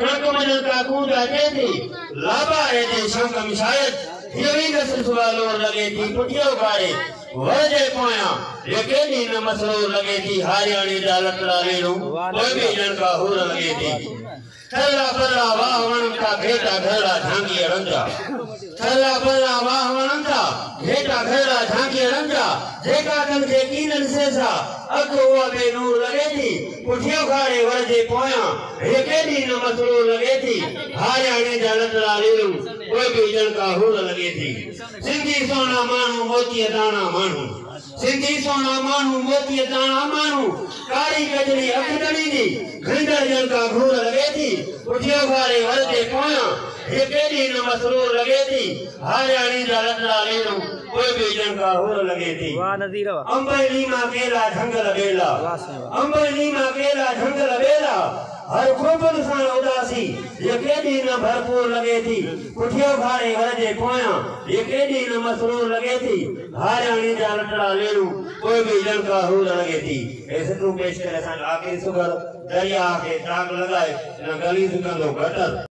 कणक मजन का कूंजा चेती लाबा रे दे शंकम शायद हिवी नस्ल सुवालो लगे थी पुठियो गारे वजे पोया यकेनी न मसलो लगे थी हारियाणी डालत लालेनु कोई भी जन का हुर लगे थी थल्ला बल्ला वाह वणंता भेटा घरा झांगी रंजा थल्ला बल्ला वाह वणंता भेटा घरा झांगी रंजा जेका कन के कीनन सेसा अगो बे नूर लगे थी पुठियो गारे वजे पोया यकेनी न मसलो लगे थी हारियाणी डालत लालेनु कोई भी जन का हुर लगे थी सिंधी सोना मानू मोती दाना मानू सिंधी सोना मानू मोती दाना मानू कारी गजरी अखदड़ी दी घंडर जन का घूर लगे थी उठियो घारे वरते पोया ये केडी न मसरूर लगे थी हारियाणी डालत लालेनु कोई भी जन का हुर लगे थी वाह नजीर अंबली मा केला ढंगल बेला अंबली मा केला ढंगल बेला हर खुबन सा उदासी ये केडी न भरपूर लगे थी उठियो घारे वरते पोया ये केडी न मसरूर लगे थी हारियाणी डालत लालेनु कोई भी जन का हुर लगे थी ऐसे तो पेश करे सन आखिरी सुगर दरिया के ताक लगाए न गली सुगंधो घटर